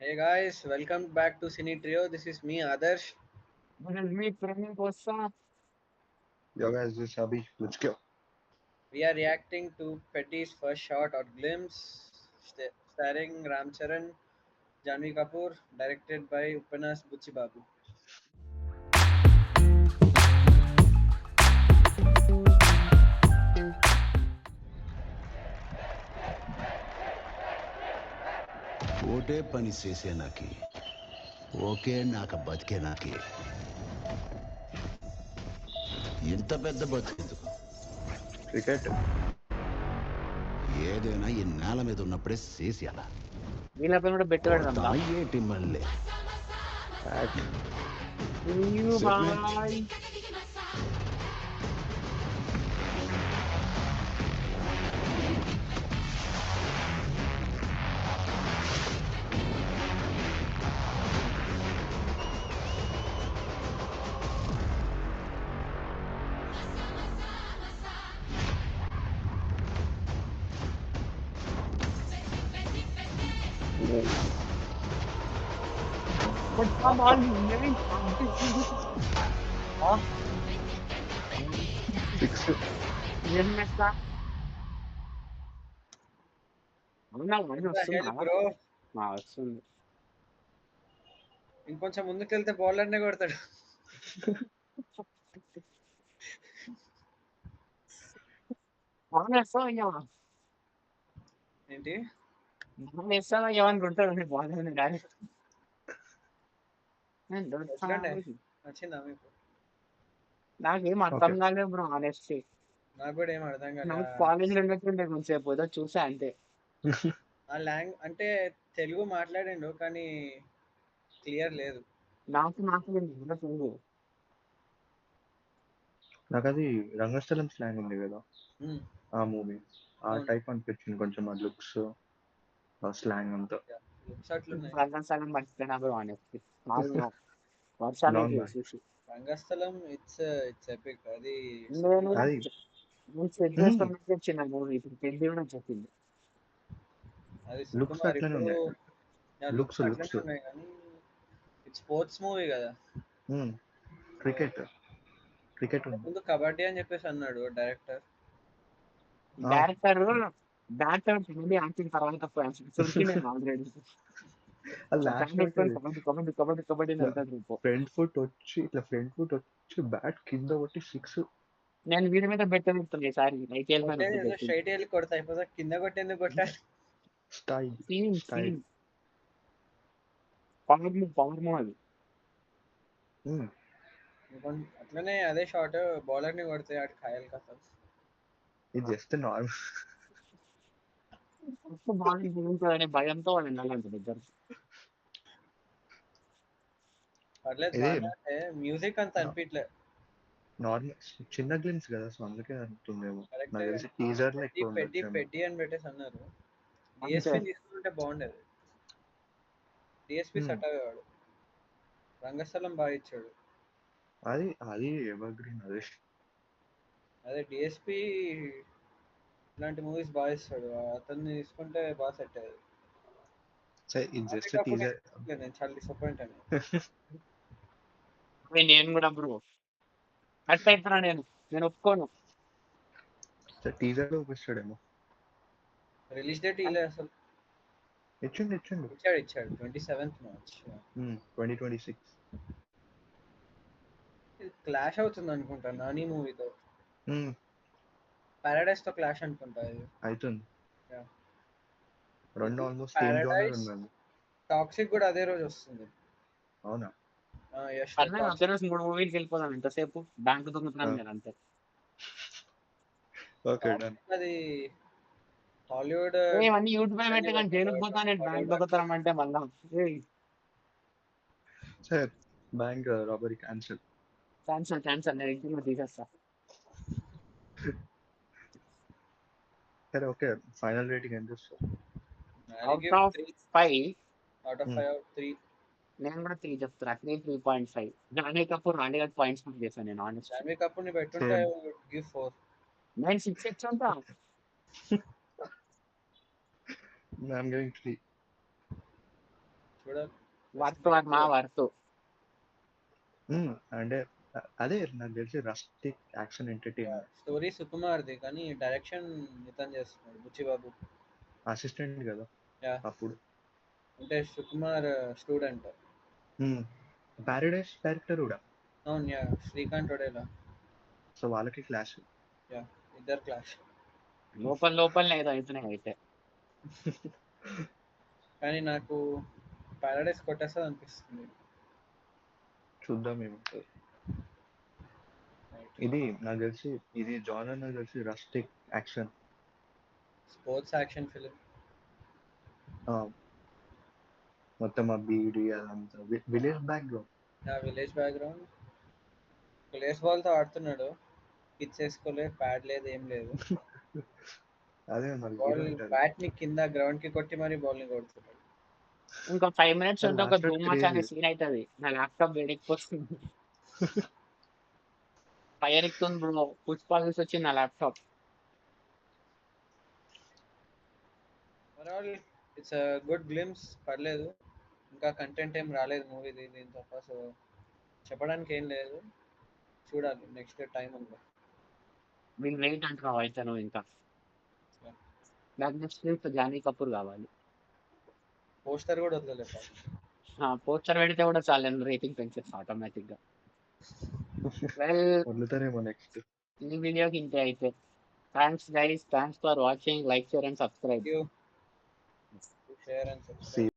Hey guys, welcome back to Cine Trio. This is me, Adarsh. This is me, Praveen Kosa. Yo guys, this is Abhi. Let's go. We are reacting to Petty's first shot or glimpse, starring Ram Charan, Janvi Kapoor, directed by Upanas Buchibabu. ఓటే పని చేసే నాకి okay నాక బతికే నాకి ఇంత పెద్ద బతికెందుకు Cricket. ఏదైనా ఈ నేల మీద ఉన్నప్పుడే చేసేయాల వీళ్ళపైన కూడా బెట్టు పెడదాం రా. ఏటి మళ్ళీ Bat. అయ్యో Segment. బాయ్. కొట్టా బాల్ ఏమి Six. ఏం మెస్తా అవునా వాడిని What the hell, వస్తుందా bro? వస్తుంది. ఇంకొంచెం ముందుకు వెళ్తే బౌలర్నే కొడతాడు. బాగా వేస్తావు అయ్యా, ఏంటి? బాగా వేస్తావు అయ్యా అనుకుంటాడు బాల్ డైరెక్ట్ ఎట్లుండే? నచ్చిందా మీకు? నాకేం అర్థం Okay. కాలేదు బ్రో ఆనెస్ట్లీ. నాకు కూడా ఏం అర్థం కాలే. నాకు కాలేజీలో ఉన్నట్టుండే కొంచెంసేపు ఏదో చూసా అంతే. ఆ అంటే తెలుగు మాట్లాడిండు కానీ క్లియర్ లేదు. నాకు చూడు నాకు అది రంగస్థలం స్లాంగ్ ఉంది కదా Hmm. ఆ మూవీ ఆ అవును. టైప్ అనిపించింది కొంచెం ఆ లుక్స్ ఆ స్లాంగ్ అంతా లుక్స్ అట్లున్నాయి. సగం సగం మర్చిపోయినా బ్రో ఆనెస్ట్లీ. వర్షాలు నాన్ మ్యాన్ చూసి రంగస్థలం ఇట్స్ ఎపిక్. అది నేను అది నేను సెట్ చేసుకున్నట్టు వచ్చిన మూవీ ఇప్పుడు పెళ్లి కూడా చెప్పింది. అది లుక్స్ సుకుమార్ అట్లనే ఇప్పుడు ఉన్నాయి లుక్స్ లుక్స్ అట్లనే లుక్స్ ఉన్నాయి కానీ ఇట్స్ స్పోర్ట్స్ మూవీ కదా. క్రికెట్ క్రికెట్ ఉంది ముందు కబడ్డీ అని చెప్పేసి అన్నాడు డైరెక్టర్. ఆ డైరెక్టర్ బ్యాటర్ ముందు యాక్టింగ్ తర్వాత సురికి నేను ఆల్రెడీ లాస్ట్ ఫ్యాన్ లో పెట్టుకొని కబడ్డీ కబడ్డీ కబడ్డీ కబడ్డీ అని ఇట్లా వెళ్తాడు రేపు. ఫ్రంట్ ఫుట్ వచ్చి బ్యాట్ కింద కొట్టి సిక్స్ నేను వీడి మీద బెట్ట పెడుతుంది ఈసారి ఐపీఎల్ మీద కొట్టేది ఏదో పెట్టింది. స్ట్రైట్ వెళ్ళి కొడతా అయిపోతా, కింద కొట్టేందుకు కొట్టాలి. Style scene style power move అది. అట్లనే అదే షాట్ బౌలర్ ని కొడితే ఆడు ఖాయాలి కదా. ఇది జస్ట్ నార్మల్ ఫస్ట్ బాల్ చూపించాలనే భయంతో వాళ్ళు వెళ్ళాలంట ఇద్దరు. పర్లేదు ఇది బాగా అంటే మ్యూజిక్ అంత అనిపించలే. నార్మల్ చిన్న గ్లిమ్స్ కదా సో అందుకే అంటుందేమో కరెక్టే నాకు కానీ తెలిసి టీజర్ లో పెట్టి ఎక్కువ పెట్టి ఉండొచ్చేమో పెట్టి అని పెట్టేసి అన్నారు. అంతే డిఎస్పీ తీసుకుంటే బాగుండేది. డిఎస్పీ హ్మ్. సెట్ అయ్యేవాడు. రంగస్థలం బాగా ఇచ్చాడు. అది అది ఎవర్ గ్రీన్ అది అదే డిఎస్పీ ఇలాంటి మూవీస్ బాగా ఇస్తాడు. అతన్ని తీసుకుంటే బాగా సెట్ అయ్యేది. సరే ఇది జస్ట్ అప్పటికప్పుడు టీజర్ నేను చాలా డిసప్పాయింట్ అయ్యాను. నేను కూడా బ్రో కట్ అవుతున్నా నేను ఒప్పుకోను. టీజర్ లో చూపిస్తాడేమో రిలీజ్ డేట్ ఇలే అసలు. ఇచ్చిండు ఇచ్చాడు 27th మార్చ్. 2026 ఇది క్లాష్ అవుతుంది అనుకుంటా నాని మూవీతో. హ్మ్. పారాడైజ్ తో క్లాష్ అనుకుంటా ఇది. అయితుంది Yeah. రెండు ఇది ఆల్మోస్ట్ సేమ్ జోనర్ పారాడైజ్ ఉందండి టాక్సిక్ కూడా అదే రోజు వస్తుంది. అవునా యష్ పర్లేదు ఒకే టాక్సిక్. రోజు 3 మూవీలకి వెళ్ళిపోదాం ఎంతసేపు బ్యాంకు దొంగతనం నేను అంతే. ఓకే డన్ టాక్సిక్ అది హాలీవుడ్ ఇవన్నీ యూట్యూబ్ లో పెట్టి కానీ జైలుకి పోతా నేను బ్యాంక్ హాలీవుడ్ దొంగతనం అంటే మళ్ళా సరే బ్యాంక్ రాబరీ క్యాన్సిల్ క్యాన్సల్ నేను ఇంటిలో తీసేస్తా. సరే ఓకే ఫైనల్ రేటింగ్ ఎంత ఇస్తారు అవుట్ ఆఫ్ 5 అవుట్ ఆఫ్ 5 3. నేను కూడా 3 చెప్తున్నా. 3.5. జానీ కపూర్ పాయింట్స్ చేశాను నేను ఆనెస్ట్. జాన్వీ కపూర్ ని పెట్టుంటే సేమ్ గివ్ 4. నేను 6 ఇచ్చుంటా. ఐఎమ్ గివింగ్ 3 చూడాలి. Worth Varma worth. అంటే అదే నాకు తెలిసి రస్టిక్ యాక్షన్ ఎంటర్టైనర్. స్టోరీ సుకుమార్ది కానీ డైరెక్షన్ ఇతను చేస్తున్నాడు బుచ్చిబాబు. అసిస్టెంట్ కదా యా అప్పుడు. అంటే సుకుమార్ స్టూడెంట్. పారడైస్ డైరెక్టర్ కూడా. అవును యా శ్రీకాంత్ ఒడేలా. సో వాళ్ళకి క్లాష్. యా ఇద్దరు క్లాష్. లోపలనే ఏదో అవుతున్నాయి అయితే. కానీ నాకు పారడైస్ కొట్టేస్తుంది అనిపిస్తుంది. చూద్దాం ఏముంటుంది. ఇది నాకు తెలిసి ఇది జానర్ నాకు తెలిసి rustic action. Sports action film. మొత్తం ఆ బీడి అదంతా విలేజ్ బ్యాక్గ్రౌండ్. నా విలేజ్ బ్యాక్గ్రౌండ్. ప్లేస్ బాల్తో ఆడుతున్నాడు. కిచ్ వేసుకోలే, ప్యాడ్ లేదు, ఏం లేదు. అదే మరి బాల్ బ్యాట్ ని కింద గ్రౌండ్ కి కొట్టి మరి బాల్ ని కొడుతున్నాడు. ఇంకా 5 minutes ఉంటే ఒక Last ధూమ్ మచ్ అనే crazy. సీన్ అవుతుంది. నా ల్యాప్టాప్ వేడెక్కిపోతుంది. ఫైర్ ఎక్కుతుంది బ్రో. పుష్ప చూసి వచ్చింది నా laptop. Overall it's good glimpse. పర్లేదు. ఇంకా కంటెంట్ ఏం రాలేదు మూవీది దీని తప్ప. సో చెప్పడానికి ఏం లేదు. చూడాలి నెక్స్ట్ టైం ఉంది. వీళ్ళు వెయిట్ అంటున్నావు అయితే నువ్వు ఇంకా. నాకు నెక్స్ట్ జానీ కపూర్ కావాలి. పోస్టర్ కూడా వదలలేదు. పోస్టర్ పెడితే కూడా చాలా రేటింగ్ పెంచేస్తా ఆటోమేటిక్ గా. వెల్ వదులుతారేమో నెక్స్ట్. ఈ వీడియోకి ఇంతే అయితే. Thanks guys. Thanks for watching. Like, share and subscribe. Share and subscribe. See